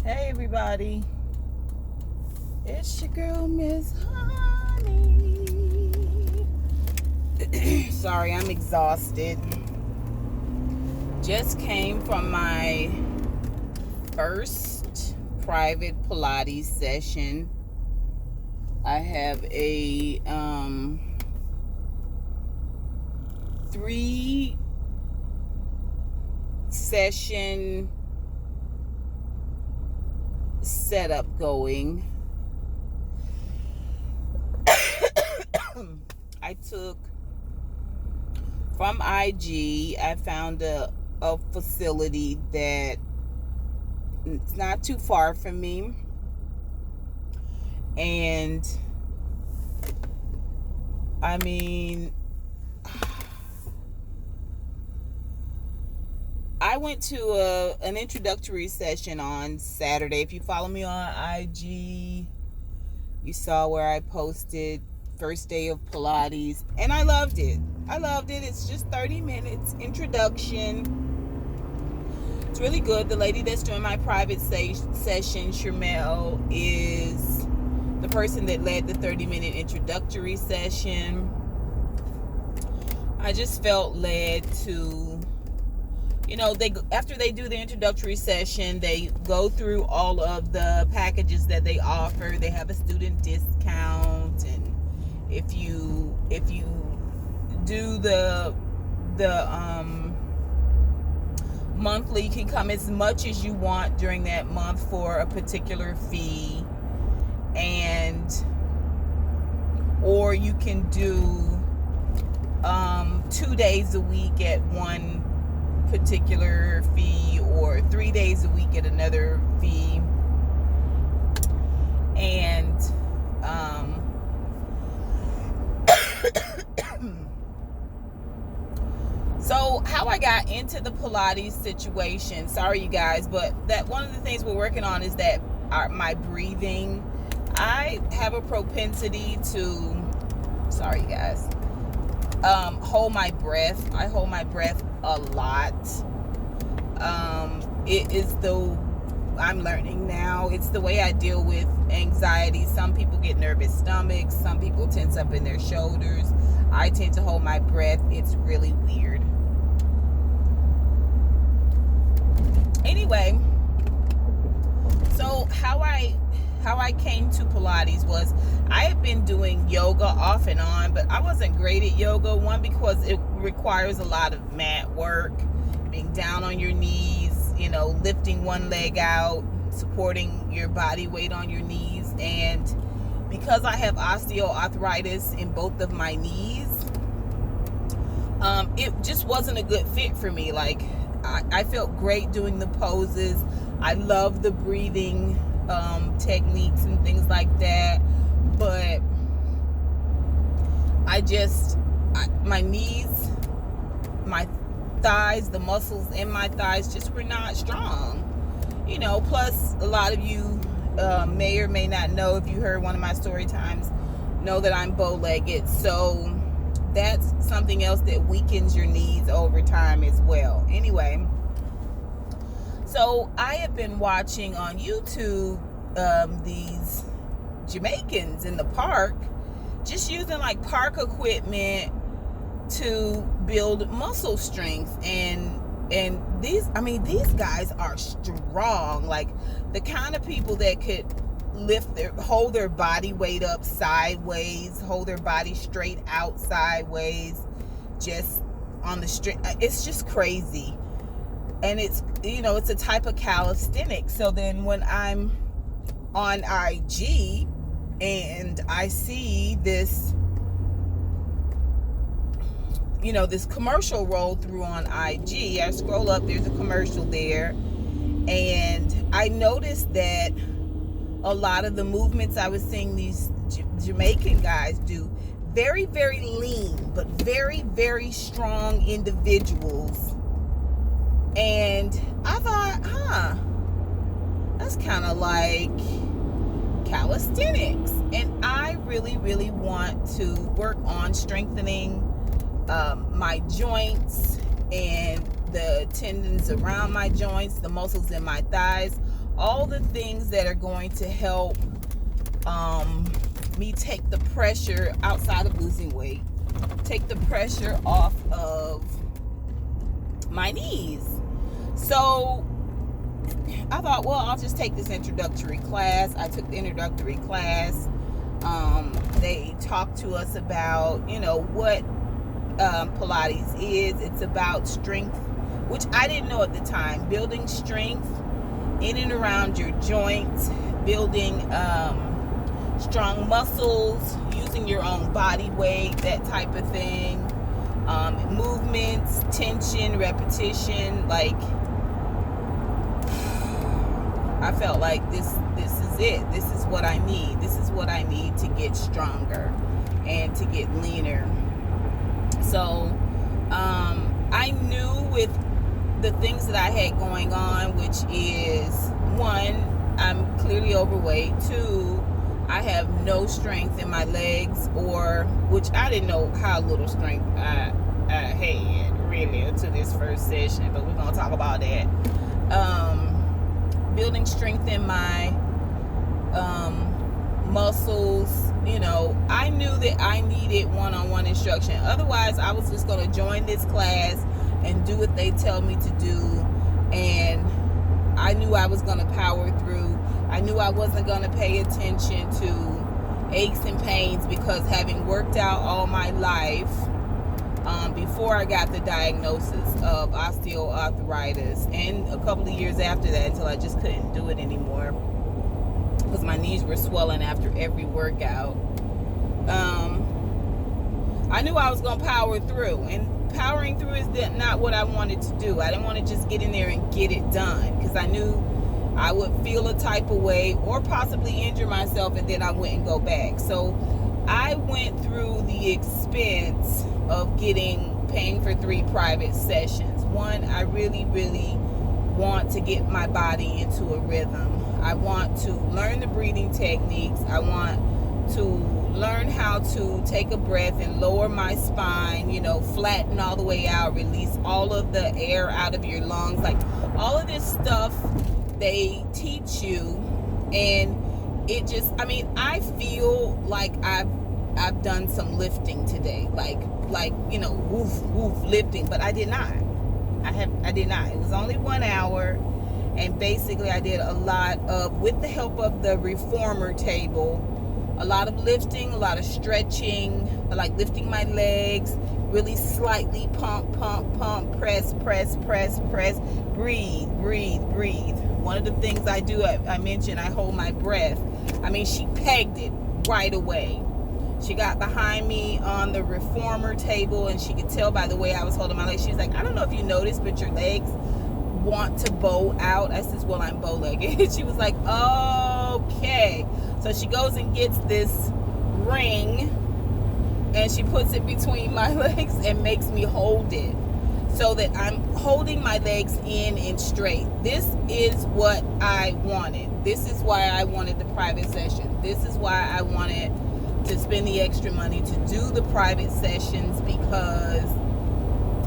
Hey everybody, it's your girl Miss Honey. Sorry, I'm exhausted. Just came from my first private Pilates session. I have a 3-session setup going. I took from IG. I found a facility that it's not too far from me, and I mean, I went to an introductory session on Saturday. If you follow me on IG, you saw where I posted first day of Pilates, and I loved it. It's just 30 minutes introduction. It's really good. The lady that's doing my private session, Shermel, is the person that led the 30-minute introductory session. I just felt led to, after they do the introductory session, they go through all of the packages that they offer. They have a student discount, and if you do the monthly, you can come as much as you want during that month for a particular fee, or you can do 2 days a week at one particular fee, or 3 days a week at another fee. And so how I got into the Pilates situation, sorry you guys, but that one of the things we're working on is that my breathing. I have a propensity to, sorry you guys, hold my breath. I hold my breath a lot. I'm learning now, it's the way I deal with anxiety. Some people get nervous stomachs, some people tense up in their shoulders. I tend to hold my breath. It's really weird. Anyway, so how I came to Pilates was, I had been doing yoga off and on, but I wasn't great at yoga. One, because it requires a lot of mat work, being down on your knees, lifting one leg out, supporting your body weight on your knees. And because I have osteoarthritis in both of my knees, it just wasn't a good fit for me. Like, I felt great doing the poses. I love the breathing techniques and things like that, but my knees, my thighs, the muscles in my thighs just were not strong. Plus a lot of you may or may not know, if you heard one of my story times, know that I'm bow-legged. So that's something else that weakens your knees over time as well. Anyway, so I have been watching on YouTube these Jamaicans in the park, just using like park equipment to build muscle strength, and these guys are strong, like the kind of people that could hold their body weight up sideways, hold their body straight out sideways, just on the street. It's just crazy. And it's a type of calisthenics. So then when I'm on IG and I see this this commercial roll through on IG, I scroll up, there's a commercial there, and I noticed that a lot of the movements I was seeing these Jamaican guys do, very, very lean, but very, very strong individuals. And I thought, that's kind of like calisthenics. And I really, really want to work on strengthening my joints and the tendons around my joints, the muscles in my thighs. all the things that are going to help me take the pressure outside of losing weight, take the pressure off of my knees. So I thought, well, I'll just take this introductory class. I took the introductory class. They talked to us about, you know, what Pilates is. It's about strength, which I didn't know at the time. Building strength in and around your joints, building strong muscles, using your own body weight, that type of thing. Movements, tension, repetition. Like, I felt like this is it. This is what I need. This is what I need to get stronger and to get leaner. So I knew with the things that I had going on, which is, one, I'm clearly overweight. Two, I have no strength in my legs, or, which I didn't know how little strength I had really until this first session, but we're going to talk about that. Building strength in my muscles. You know, I knew that I needed one-on-one instruction. Otherwise, I was just going to join this class and do what they tell me to do. And I knew I was going to power through. I knew I wasn't going to pay attention to aches and pains, because having worked out all my life, before I got the diagnosis of osteoarthritis, and a couple of years after that, until I just couldn't do it anymore because my knees were swelling after every workout. I knew I was going to power through, and powering through is not what I wanted to do. I didn't want to just get in there and get it done, because I knew I would feel a type of way or possibly injure myself, and then I wouldn't go back. So I went through the expense of paying for 3 private sessions. One, I really, really want to get my body into a rhythm. I want to learn the breathing techniques. I want to learn how to take a breath and lower my spine, you know, flatten all the way out, release all of the air out of your lungs. Like, all of this stuff they teach you, and it just, I mean, I feel like I've done some lifting today, like you know, woof lifting, but I did not. I did not. It was only 1 hour, and basically I did a lot of, with the help of the reformer table, a lot of lifting, a lot of stretching, like lifting my legs, really slightly pump, press, breathe. One of the things I do, I mentioned, I hold my breath. I mean, she pegged it right away. She got behind me on the reformer table, and she could tell by the way I was holding my legs. She was like, I don't know if you noticed, but your legs want to bow out. I said, well, I'm bow-legged. She was like, okay. So she goes and gets this ring, and she puts it between my legs and makes me hold it, so that I'm holding my legs in and straight. This is what I wanted. This is why I wanted the private session. This is why I wanted to spend the extra money to do the private sessions, because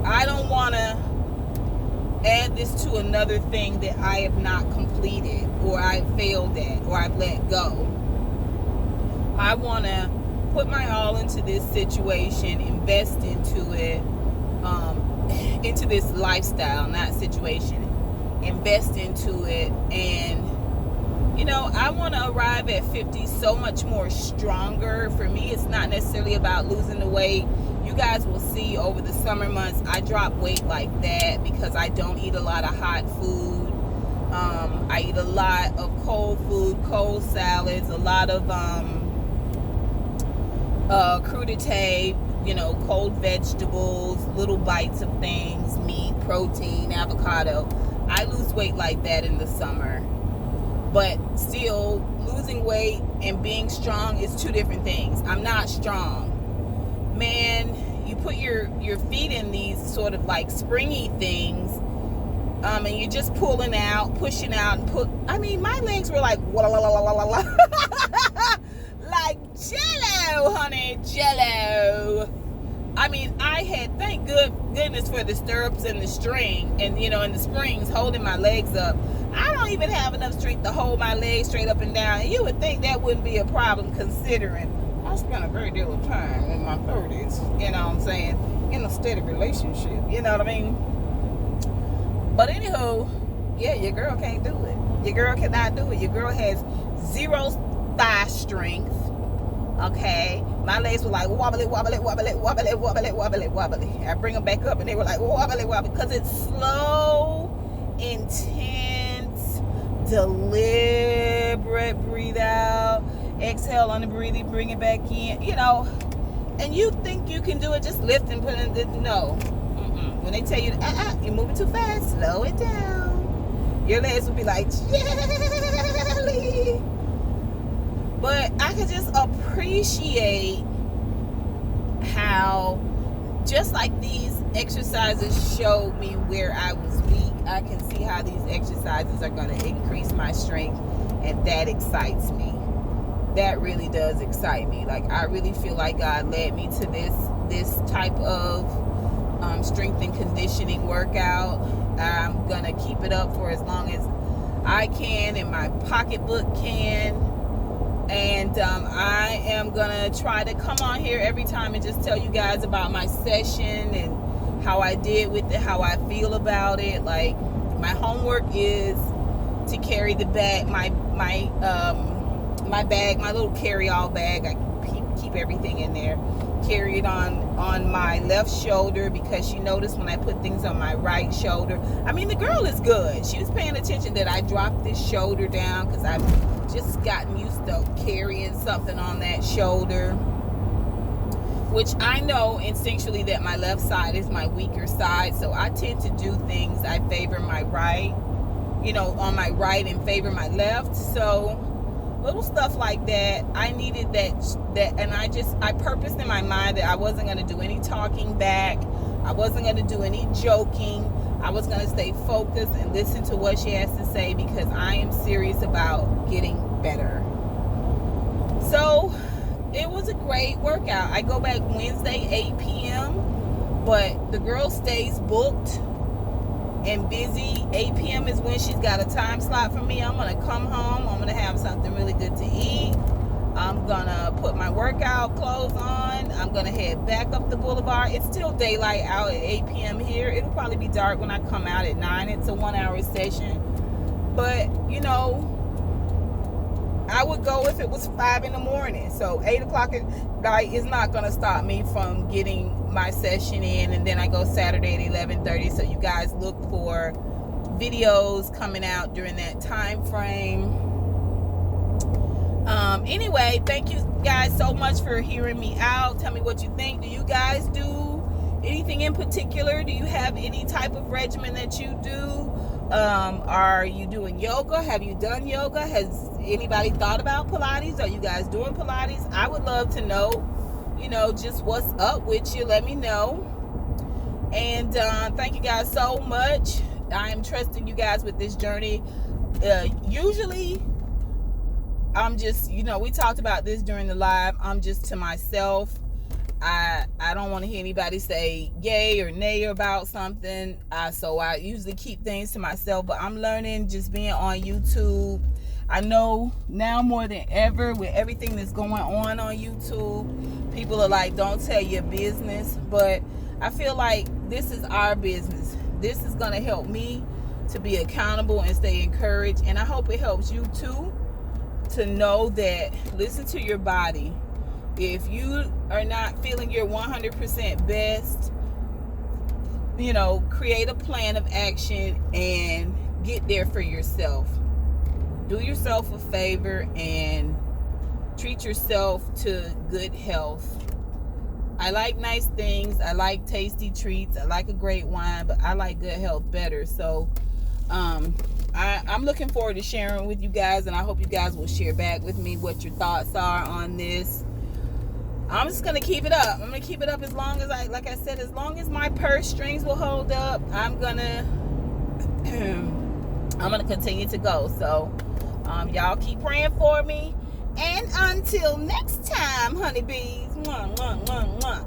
I don't want to add this to another thing that I have not completed, or I failed at, or I've let go. I want to put my all into this situation, invest into it, into this lifestyle, not situation, invest into it. And you know, I want to arrive at 50 so much more stronger. For me, it's not necessarily about losing the weight. You guys will see over the summer months, I drop weight like that because I don't eat a lot of hot food. I eat a lot of cold food, cold salads, a lot of crudité, you know, cold vegetables, little bites of things, meat, protein, avocado. I lose weight like that in the summer. But still, losing weight and being strong is 2 different things. I'm not strong. Man, you put your feet in these sort of like springy things, and you're just pulling out, pushing out, and I mean, my legs were like, like jello, honey, jello. I mean, I had, thank goodness for the stirrups and the string, and you know, and the springs holding my legs up. I don't even have enough strength to hold my legs straight up and down. And you would think that wouldn't be a problem, considering I spent a great deal of time in my 30s, you know what I'm saying, in a steady relationship, you know what I mean? But anywho, yeah, your girl can't do it. Your girl cannot do it. Your girl has zero thigh strength. Okay, my legs were like wobbly, wobbly, wobbly, wobbly, wobbly, wobbly, wobbly. I bring them back up and they were like wobbly, wobbly, because it's slow, intense, deliberate. Breathe out, exhale on the breathing, bring it back in. You know, and you think you can do it, just lift and put in the no. When they tell you, you're moving too fast, slow it down. Your legs will be like jelly. But I could just appreciate how, just like these exercises showed me where I was weak, I can see how these exercises are going to increase my strength, and that excites me. That really does excite me. Like, I really feel like God led me to this type of strength and conditioning workout. I'm going to keep it up for as long as I can and my pocketbook can. And I am gonna try to come on here every time and just tell you guys about my session and how I did with it, how I feel about it. Like, my homework is to carry the bag, my bag, my little carry-all bag. I keep everything in there. Carry it on my left shoulder, because she noticed when I put things on my right shoulder. I mean, the girl is good. She was paying attention that I dropped this shoulder down, because I've just gotten used to carrying something on that shoulder, which I know instinctually that my left side is my weaker side. So I tend to do things, I favor my right, you know, on my right and favor my left. So little stuff like that, I needed that, and I purposed in my mind that I wasn't going to do any talking back. I wasn't going to do any joking. I was going to stay focused and listen to what she has to say, because I am serious about getting better. So it was a great workout. I go back Wednesday, 8 p.m., but the girl stays booked and busy. 8 p.m. is when she's got a time slot for me. I'm going to come home. I'm going to have something really good to eat. I'm going to put my workout clothes on. I'm going to head back up the boulevard. It's still daylight out at 8 p.m. here. It'll probably be dark when I come out at 9. It's a 1-hour session. But, you know, I would go if it was 5 in the morning. So 8 o'clock at night is not going to stop me from getting my session in. And then I go Saturday at 11:30. So you guys look for videos coming out during that time frame. Anyway, thank you guys so much for hearing me out. Tell me what you think. Do you guys do anything in particular? Do you have any type of regimen that you do? Are you doing yoga? Have you done yoga? Has anybody thought about Pilates? Are you guys doing Pilates? I would love to know, you know, just what's up with you. Let me know. And thank you guys so much. I am trusting you guys with this journey. Usually I'm just, you know, we talked about this during the live. I'm just to myself. I don't want to hear anybody say yay or nay about something. So I usually keep things to myself. But I'm learning just being on YouTube. I know now more than ever, with everything that's going on YouTube, people are like, don't tell your business. But I feel like this is our business. This is going to help me to be accountable and stay encouraged. And I hope it helps you too, to know that, listen to your body. If you are not feeling your 100% best, you know, create a plan of action and get there for yourself. Do yourself a favor and treat yourself to good health. I like nice things. I like tasty treats. I like a great wine, but I like good health better. So I'm looking forward to sharing with you guys, and I hope you guys will share back with me what your thoughts are on this. I'm just going to keep it up. I'm going to keep it up as long as like I said, as long as my purse strings will hold up, I'm going to continue to go. So y'all keep praying for me. And until next time, honeybees. Mwah, mwah, mwah, mwah.